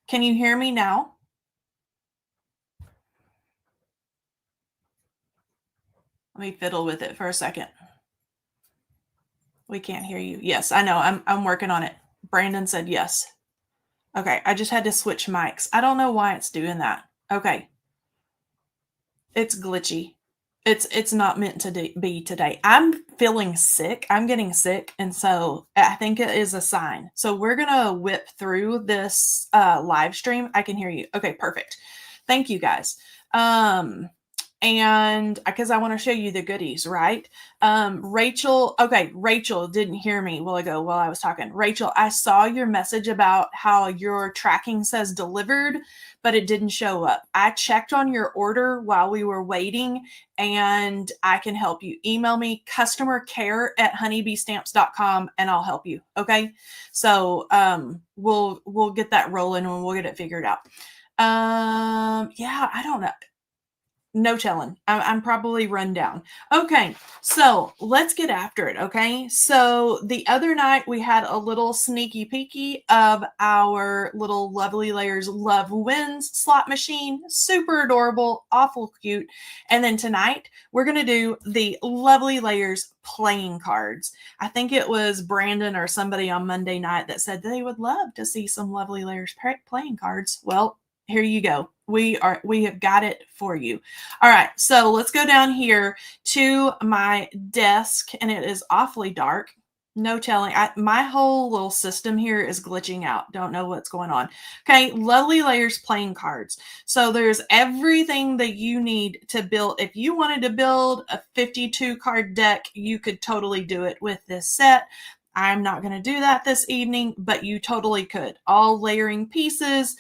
Can you hear me now? Let me fiddle with it for a second. We can't hear you. Yes, I know. I'm working on it. Brandon said yes. Okay, I just had to switch mics. I don't know why it's doing that. Okay. It's glitchy. It's not meant to be today. I'm feeling sick. I'm getting sick, and so I think it is a sign. So we're gonna whip through this live stream. I can hear you. Okay, perfect. Thank you guys. And because I want to show you the goodies, right? Rachel, okay, Rachel didn't hear me while ago while I was talking. Rachel, I saw your message about how your tracking says delivered, but it didn't show up. I checked on your order while we were waiting, and I can help you. Email me customercare@honeybeestamps.com and I'll help you. Okay. So we'll get that rolling and we'll get it figured out. Yeah, I don't know. No telling. I'm probably run down. Okay, so let's get after it. Okay, so the other night we had a little sneaky peeky of our little Lovely Layers Love Wins slot machine. Super adorable, awful cute. And then tonight we're going to do the Lovely Layers playing cards. I think it was Brandon or somebody on Monday night that said they would love to see some Lovely Layers playing cards. Well, here you go. We have got it for you. All right, so let's go down here to my desk, and it is awfully dark. No telling. My whole little system here is glitching out. Don't know what's going on. Okay, Lovely Layers playing cards. So there's everything that you need to build. If you wanted to build a 52 card deck, you could totally do it with this set. I'm not going to do that this evening, but you totally could. All layering pieces,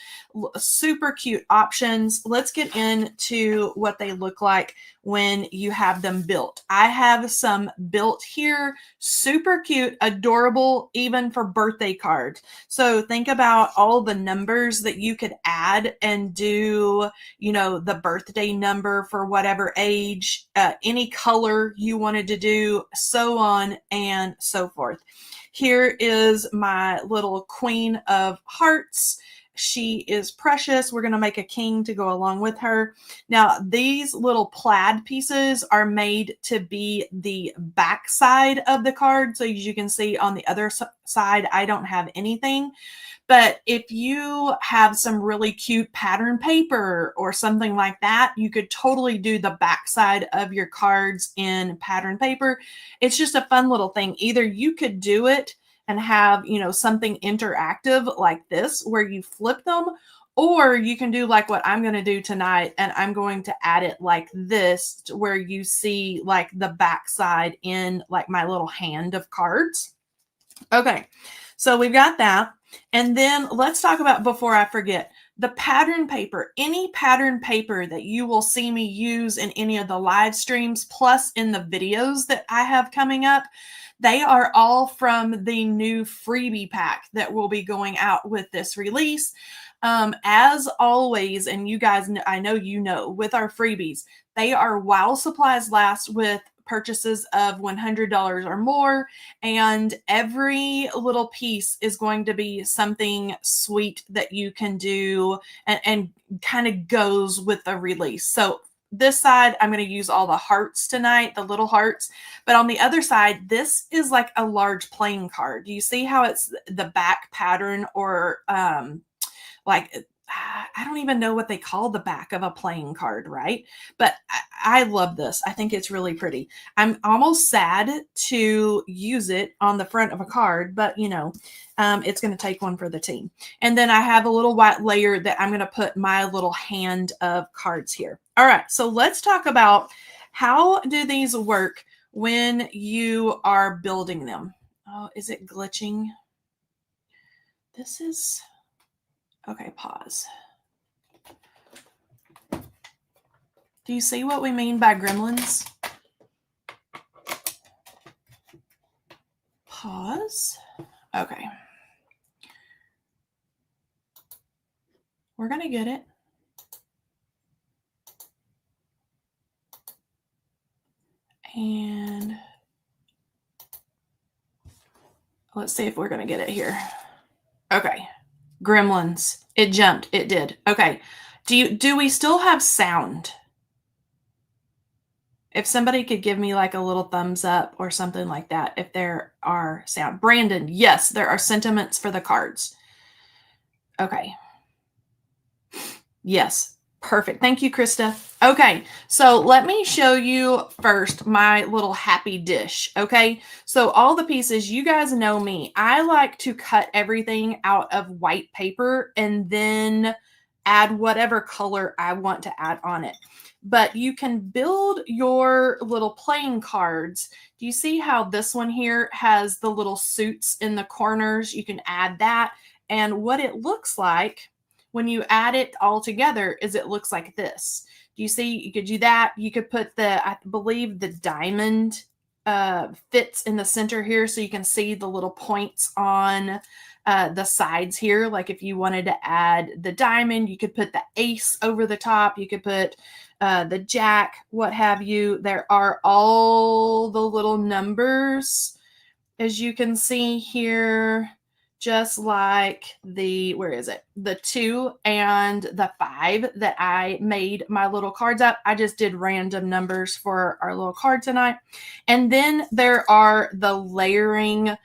super cute options. Let's get into what they look like when you have them built. I have some built here, super cute, adorable, even for birthday cards. So think about all the numbers that you could add and do, the birthday number for whatever age, any color you wanted to do, so on and so forth. Here is my little Queen of Hearts. She is precious. We're going to make a king to go along with her. Now, these little plaid pieces are made to be the back side of the card. So as you can see on the other side, I don't have anything. But if you have some really cute pattern paper or something like that, you could totally do the backside of your cards in pattern paper. It's just a fun little thing. Either you could do it and have, something interactive like this where you flip them, or you can do like what I'm going to do tonight, and I'm going to add it like this where you see like the backside in like my little hand of cards. Okay, so we've got that. And then let's talk about, before I forget, the pattern paper. Any pattern paper that you will see me use in any of the live streams, plus in the videos that I have coming up, they are all from the new freebie pack that will be going out with this release. As always, and you guys, I know, with our freebies, they are while supplies last with purchases of $100 or more, and every little piece is going to be something sweet that you can do and kind of goes with the release. So this side, I'm going to use all the hearts tonight, the little hearts. But on the other side, this is like a large playing card. Do you see how it's the back pattern, or like, I don't even know what they call the back of a playing card, right? But I love this. I think it's really pretty. I'm almost sad to use it on the front of a card, but it's going to take one for the team. And then I have a little white layer that I'm going to put my little hand of cards here. All right, so let's talk about how do these work when you are building them. Oh, is it glitching? This is... Okay, pause. Do you see what we mean by gremlins? Pause. Okay. We're going to get it. And let's see if we're going to get it here. Okay. Gremlins. It jumped. It did. Okay. Do we still have sound? If somebody could give me like a little thumbs up or something like that, if there are sound. Brandon, yes, there are sentiments for the cards. Okay. Yes. Perfect. Thank you, Krista. Okay, so let me show you first my little happy dish. Okay, so all the pieces, you guys know me. I like to cut everything out of white paper and then add whatever color I want to add on it. But you can build your little playing cards. Do you see how this one here has the little suits in the corners? You can add that. And what it looks like when you add it all together is it looks like this. Do you see? You could do that. You could put I believe the diamond fits in the center here so you can see the little points on the sides here. Like if you wanted to add the diamond, you could put the ace over the top. You could put the jack, what have you. There are all the little numbers, as you can see here, just like where is it? The 2 and the 5 that I made my little cards up. I just did random numbers for our little card tonight. And then there are the layering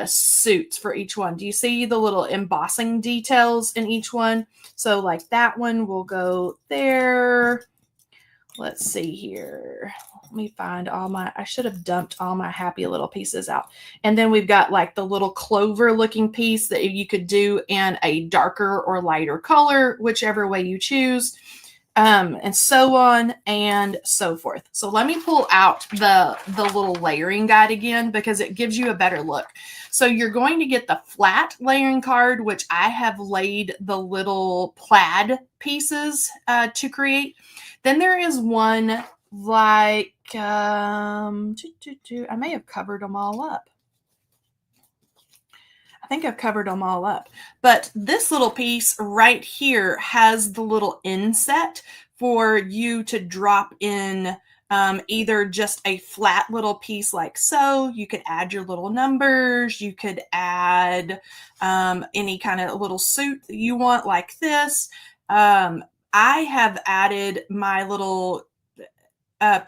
suits for each one. Do you see the little embossing details in each one? So like that one will go there. Let's see here. Let me find I should have dumped all my happy little pieces out. And then we've got like the little clover looking piece that you could do in a darker or lighter color, whichever way you choose. And so on and so forth. So let me pull out the little layering guide again because it gives you a better look. So you're going to get the flat layering card, which I have laid the little plaid pieces to create. Then there is one like, I may have covered them all up. I think I've covered them all up. But this little piece right here has the little inset for you to drop in either just a flat little piece like so. You could add your little numbers. You could add any kind of little suit that you want like this. I have added my little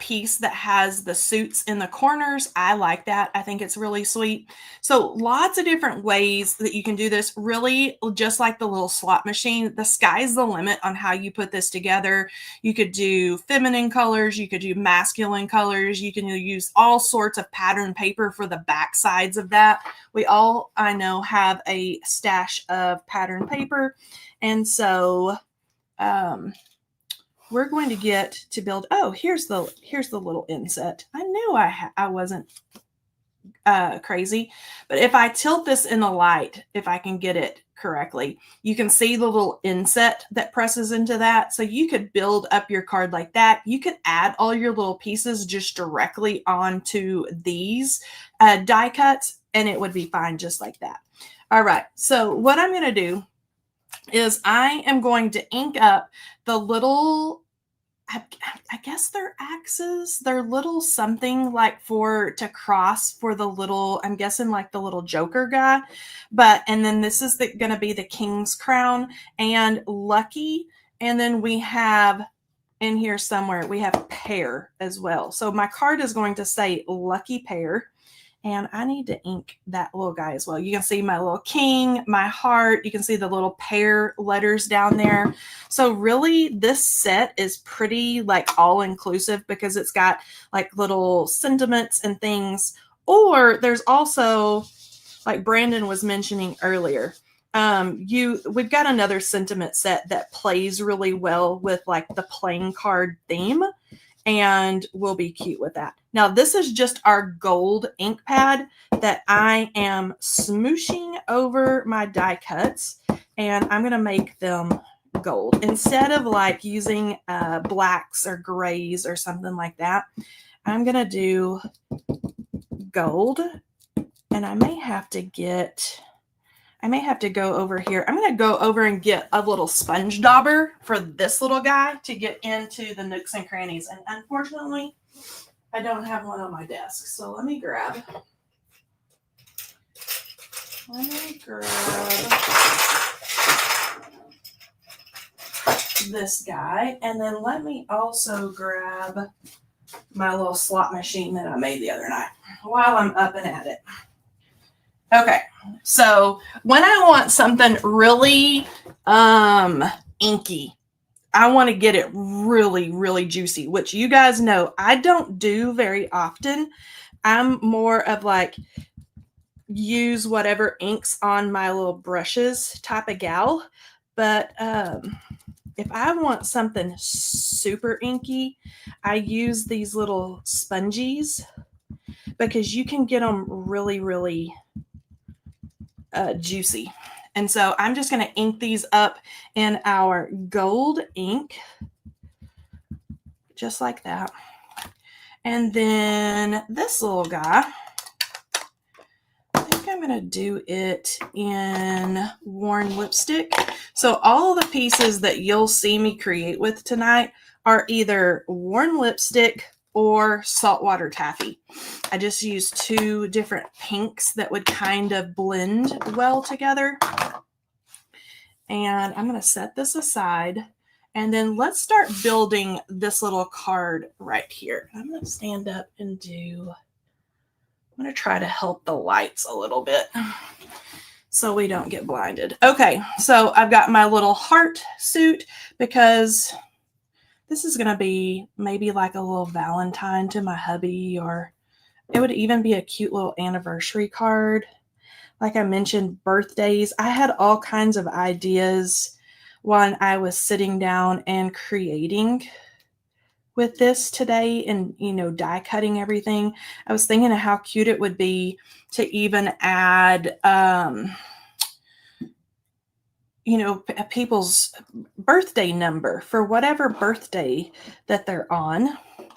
piece that has the suits in the corners. I like that. I think it's really sweet. So lots of different ways that you can do this. Really, just like the little slot machine, the sky's the limit on how you put this together. You could do feminine colors. You could do masculine colors. You can use all sorts of pattern paper for the back sides of that. We all, I know, have a stash of pattern paper. And so we're going to get to build. Oh, here's the little inset. I knew I wasn't crazy, but if I tilt this in the light, if I can get it correctly, you can see the little inset that presses into that. So you could build up your card like that. You could add all your little pieces just directly onto these die cuts, and it would be fine just like that. All right. So what I'm going to do is I am going to ink up the little, I guess they're axes. They're little something like to cross for the little, I'm guessing like the little Joker guy. And then this is going to be the King's crown and Lucky. And then we have in here somewhere, we have Pair as well. So my card is going to say Lucky Pair. And I need to ink that little guy as well. You can see my little king, my heart. You can see the little pair letters down there. So really, this set is pretty like all-inclusive because it's got like little sentiments and things. Or there's also, like Brandon was mentioning earlier, we've got another sentiment set that plays really well with like the playing card theme. And we'll be cute with that. Now, this is just our gold ink pad that I am smooshing over my die cuts, and I'm going to make them gold. Instead of like using blacks or grays or something like that, I'm going to do gold, and I may have to go over here. I'm going to go over and get a little sponge dauber for this little guy to get into the nooks and crannies. And unfortunately, I don't have one on my desk. So let me grab this guy. And then let me also grab my little slot machine that I made the other night while I'm up and at it. Okay, so when I want something really inky, I want to get it really, really juicy, which you guys know I don't do very often. I'm more of like use whatever inks on my little brushes type of gal. But if I want something super inky, I use these little sponges because you can get them really, really juicy. And so I'm just going to ink these up in our gold ink, just like that. And then this little guy, I think I'm going to do it in worn lipstick. So all of the pieces that you'll see me create with tonight are either worn lipstick or saltwater taffy. I just used two different pinks that would kind of blend well together. And I'm going to set this aside. And then let's start building this little card right here. I'm going to stand up and I'm going to try to help the lights a little bit so we don't get blinded. Okay, so I've got my little heart suit because this is going to be maybe like a little Valentine to my hubby, or it would even be a cute little anniversary card. Like I mentioned, birthdays. I had all kinds of ideas when I was sitting down and creating with this today and, die cutting everything. I was thinking of how cute it would be to even add, people's birthday number for whatever birthday that they're on.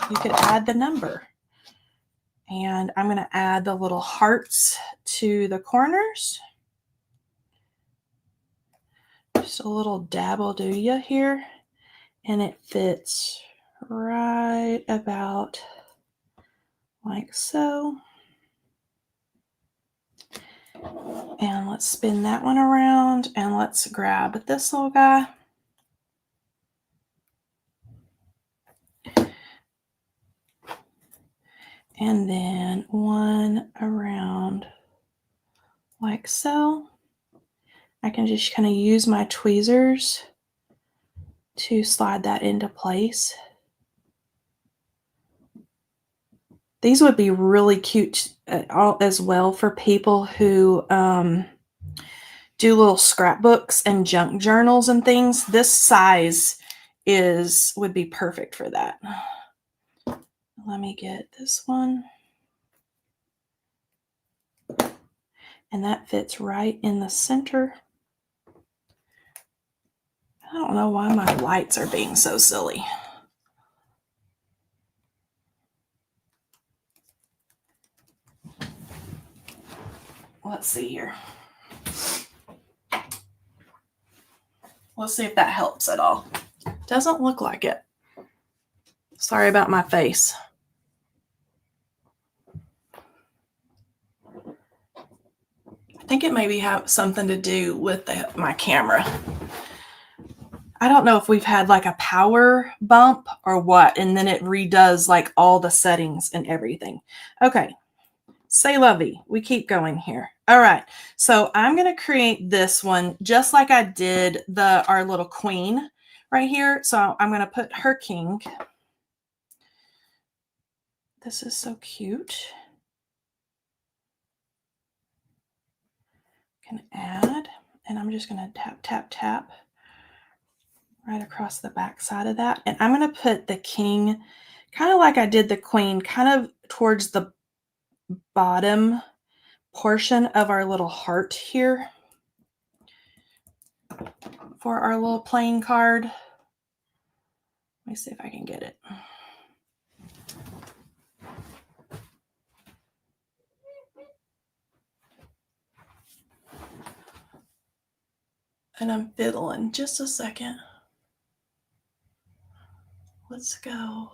You could add the number. And I'm going to add the little hearts to the corners. Just a little dabble do ya here. And it fits right about like so. And let's spin that one around and let's grab this little guy. And then one around like so. I can just kind of use my tweezers to slide that into place. These would be really cute as well for people who do little scrapbooks and junk journals and things. This size would be perfect for that. Let me get this one. And that fits right in the center. I don't know why my lights are being so silly. Let's see here. Let's see if that helps at all. Doesn't look like it. Sorry about my face. I think it maybe have something to do with my camera. I don't know if we've had like a power bump or what, and then it redoes like all the settings and everything. Okay, c'est la vie. We keep going here. All right, so I'm going to create this one just like I did our little queen right here. So I'm going to put her king. This is so cute. Can add, and I'm just going to tap, tap, tap right across the back side of that. And I'm going to put the king kind of like I did the queen, kind of towards the bottom portion of our little heart here for our little playing card. Let me see if I can get it. And I'm fiddling. Just a second. Let's go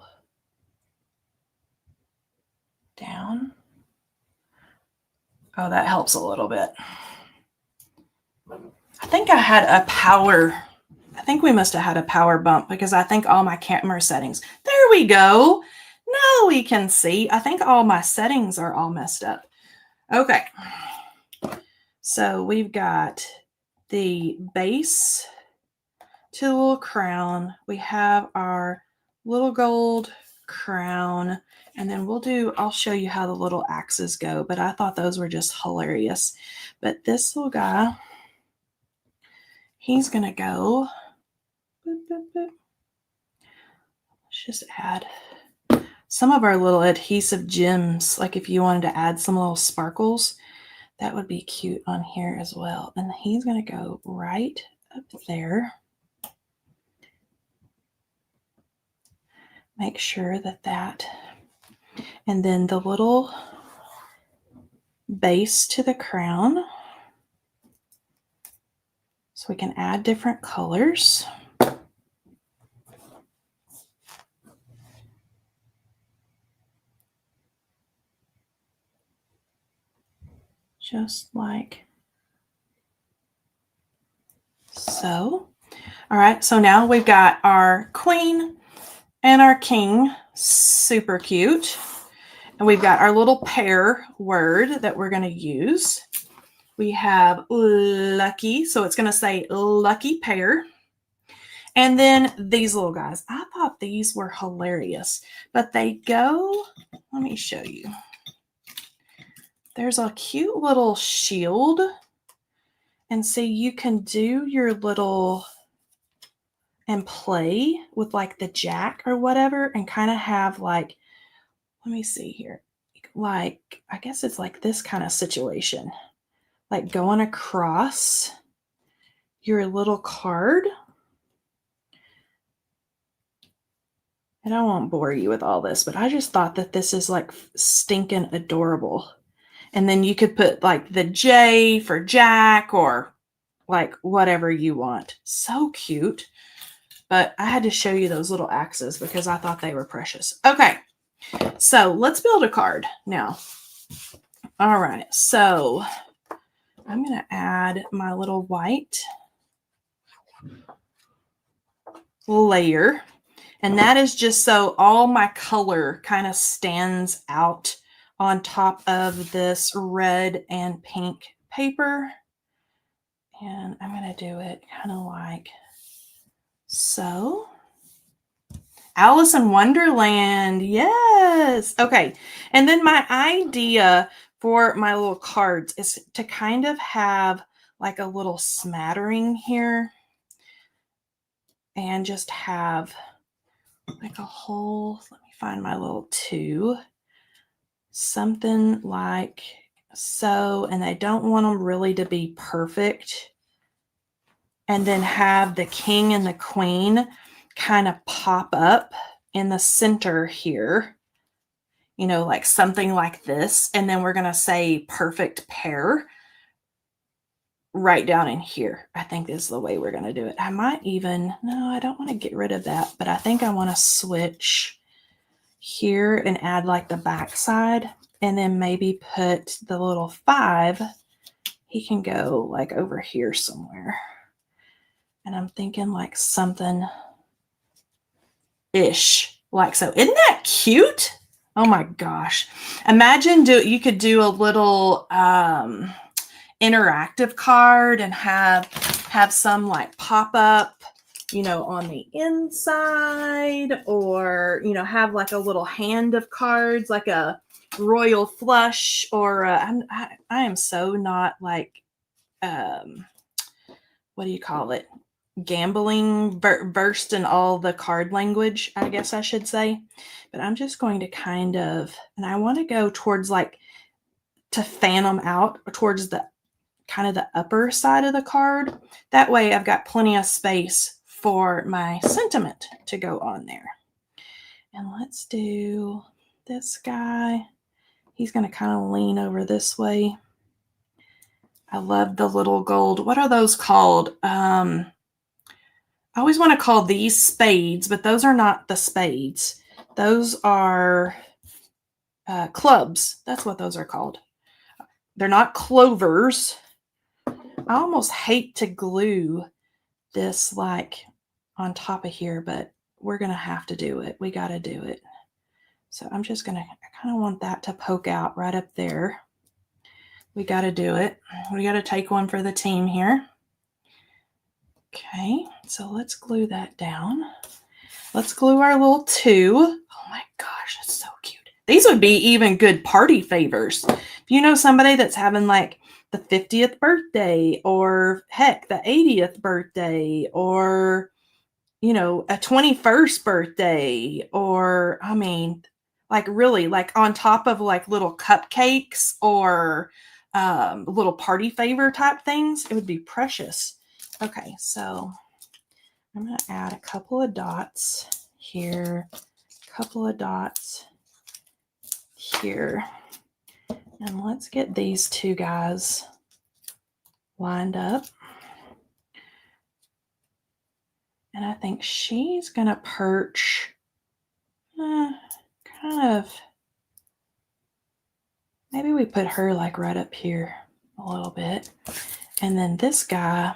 down. Oh, that helps a little bit. I think I had a power I think we must have had a power bump because I think all my camera settings. There we go. Now we can see. I think all my settings are all messed up. Okay. So we've got the base to the little crown. We have our little gold crown. And then I'll show you how the little axes go. But I thought those were just hilarious. But this little guy, he's going to go. Boop, boop, boop. Let's just add some of our little adhesive gems. Like if you wanted to add some little sparkles, that would be cute on here as well. And he's going to go right up there. Make sure that, and then the little base to the crown. So we can add different colors. Just like so. All right, so now we've got our queen and our king, super cute. And we've got our little pair word that we're going to use. We have lucky, so it's going to say lucky pair. And then these little guys. I thought these were hilarious, but they go, let me show you. There's a cute little shield. And see, you can do your little and play with like the jack or whatever and kind of have like, let me see here. Like, I guess it's like this kind of situation. Like going across your little card. And I won't bore you with all this, but I just thought that this is like stinking adorable. And then you could put like the J for Jack or like whatever you want. So cute. But I had to show you those little axes because I thought they were precious. Okay, so let's build a card now. All right, so I'm going to add my little white layer. And that is just so all my color kind of stands out on top of this red and pink paper. And I'm going to do it kind of like so. Alice in Wonderland. Yes. Okay. And then my idea for my little cards is to kind of have like a little smattering here and just have like a whole, let me find my little 2, something like so, and I don't want them really to be perfect. And then have the king and the queen kind of pop up in the center here, you know, like something like this. And then we're going to say perfect pair right down in here. I think this is the way we're going to do it. I might even, no, I don't want to get rid of that, but I think I want to switch here and add like the back side and then maybe put the little 5. He can go like over here somewhere. And I'm thinking like something ish like so. Isn't that cute? Oh my gosh. Imagine you could do a little interactive card and have some like pop up, you know, on the inside, or, you know, have like a little hand of cards, like a royal flush, or I am so not like, what do you call it? Gambling versed in all the card language, I guess I should say. But I'm just going to kind of, and I want to go towards like to fan them out towards the kind of the upper side of the card. That way I've got plenty of space for my sentiment to go on there. And let's do this guy. He's going to kind of lean over this way. I love the little gold. What are those called? I always want to call these spades, but those are not the spades. Those are clubs. That's what those are called. They're not clovers. I almost hate to glue this like on top of here, but we're going to have to do it. We got to do it. So I'm just going to, I kind of want that to poke out right up there. We got to do it. We got to take one for the team here. Okay, so let's glue that down. Let's glue our little 2. Oh my gosh, that's so cute. These would be even good party favors. If you know somebody that's having like the 50th birthday, or heck, the 80th birthday, or, you know, a 21st birthday, or, I mean, like really, like on top of like little cupcakes or little party favor type things, it would be precious. Okay, so I'm going to add a couple of dots here, a couple of dots here. And let's get these 2 guys lined up. And I think she's going to perch kind of, maybe we put her like right up here a little bit. And then this guy,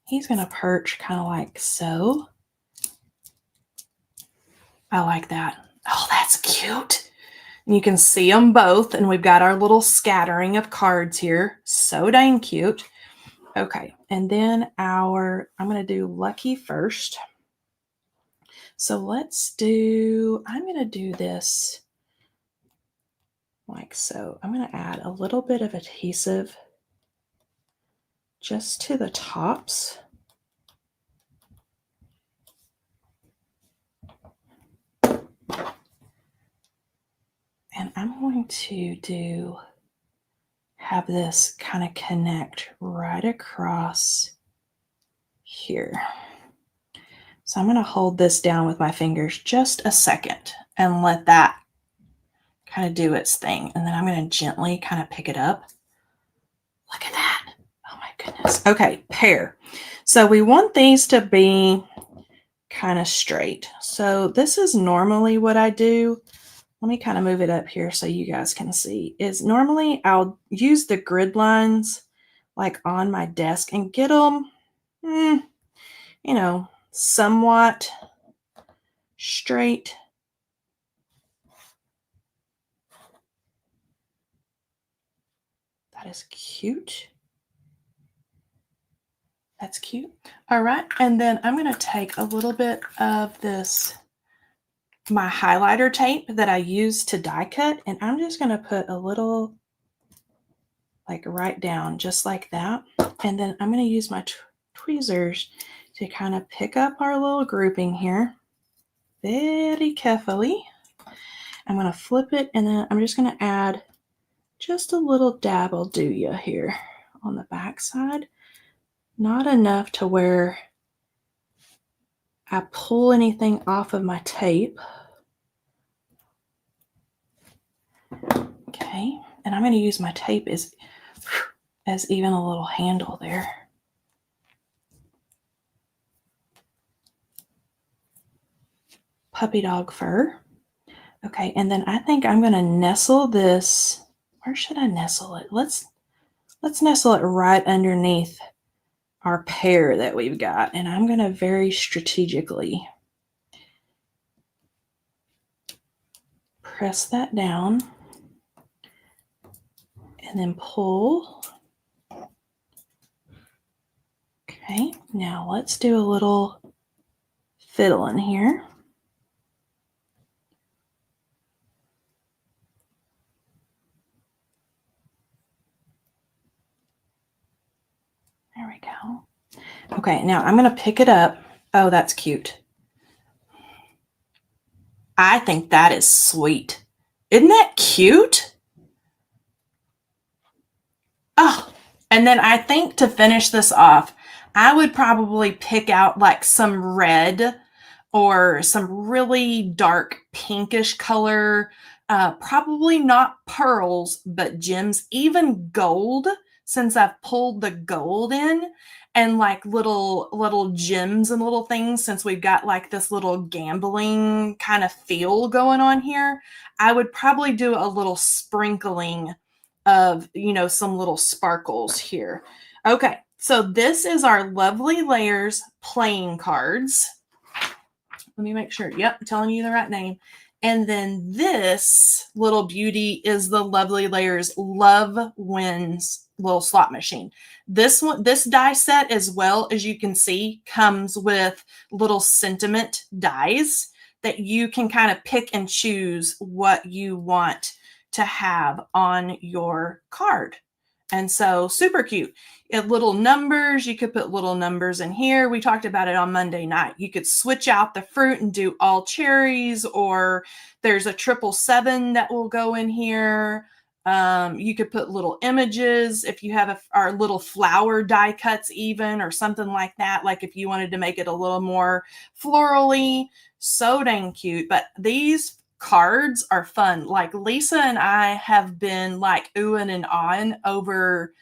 he's going to perch kind of like so. I like that. Oh, that's cute. And you can see them both, and we've got our little scattering of cards here. So dang cute. Okay, and then I'm going to do Lucky first. So I'm going to do this like so. I'm going to add a little bit of adhesive just to the tops. And I'm going to have this kind of connect right across here. So I'm going to hold this down with my fingers just a second and let that kind of do its thing. And then I'm going to gently kind of pick it up. Look at that. Oh my goodness. Okay, pear. So we want these to be kind of straight. So this is normally what I do. Let me kind of move it up here so you guys can see. Is normally I'll use the grid lines like on my desk and get them, you know, somewhat straight. That is cute. That's cute. All right, and then I'm going to take a little bit of this, my highlighter tape that I use to die cut, and I'm just going to put a little like right down just like that. And then I'm going to use my tweezers to kind of pick up our little grouping here very carefully. I'm going to flip it, and then I'm just going to add just a little dab will do ya here on the back side. Not enough to where I pull anything off of my tape. Okay, and I'm going to use my tape as even a little handle there. Puppy dog fur. Okay, and then I think I'm going to nestle this. Where should I nestle it? Let's nestle it right underneath our pear that we've got, and I'm going to very strategically press that down and then pull. Okay, now let's do a little fiddling here. There we go. Okay, now I'm going to pick it up. Oh, that's cute. I think that is sweet. Isn't that cute? Oh, and then I think to finish this off, I would probably pick out like some red or some really dark pinkish color, probably not pearls, but gems, even gold, since I've pulled the gold in, and like little gems and little things, since we've got like this little gambling kind of feel going on here. I would probably do a little sprinkling of, you know, some little sparkles here. Okay, so this is our Lovely Layers playing cards. Let me make sure. Yep, I'm telling you the right name. And then this little beauty is the Lovely Layers Love Wins little slot machine. This one, this die set, as well as you can see, comes with little sentiment dies that you can kind of pick and choose what you want to have on your card. And so super cute. Little numbers, you could put little numbers in here. We talked about it on Monday night. You could switch out the fruit and do all cherries, or there's a 777 that will go in here. You could put little images if you have our little flower die cuts even, or something like that. Like if you wanted to make it a little more florally, so dang cute. But these cards are fun. Like Lisa and I have been like oohing and ahhing over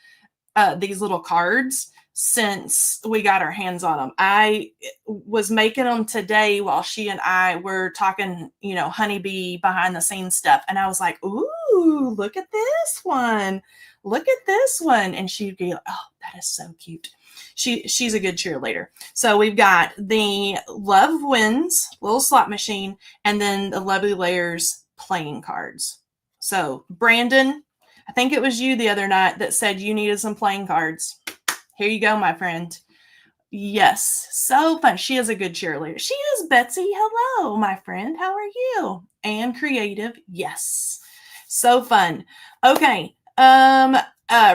these little cards since we got our hands on them. I was making them today while she and I were talking, honeybee behind the scenes stuff. And I was like, ooh, look at this one. Look at this one. And she'd be like, oh, that is so cute. She's a good cheerleader. So we've got the Love Wins little slot machine, and then the Lovely Layers playing cards. So Brandon, I think it was you the other night that said you needed some playing cards. Here you go, my friend. Yes, so fun. She is a good cheerleader. She is Betsy. Hello, my friend. How are you? And creative. Yes. So fun. Okay.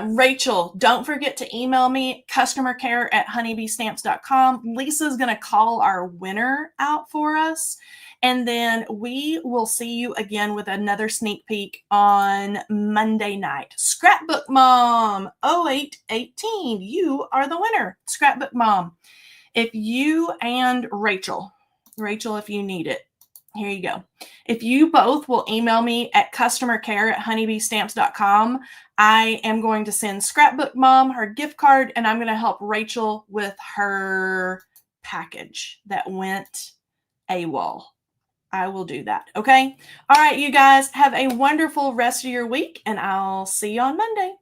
Rachel, don't forget to email me, customercare@honeybeestamps.com. Lisa's going to call our winner out for us. And then we will see you again with another sneak peek on Monday night. Scrapbook Mom 0818, you are the winner. Scrapbook Mom. If you and Rachel, if you need it, here you go. If you both will email me at customercare@honeybeestamps.com, I am going to send Scrapbook Mom her gift card, and I'm going to help Rachel with her package that went AWOL. I will do that. Okay. All right, you guys have a wonderful rest of your week, and I'll see you on Monday.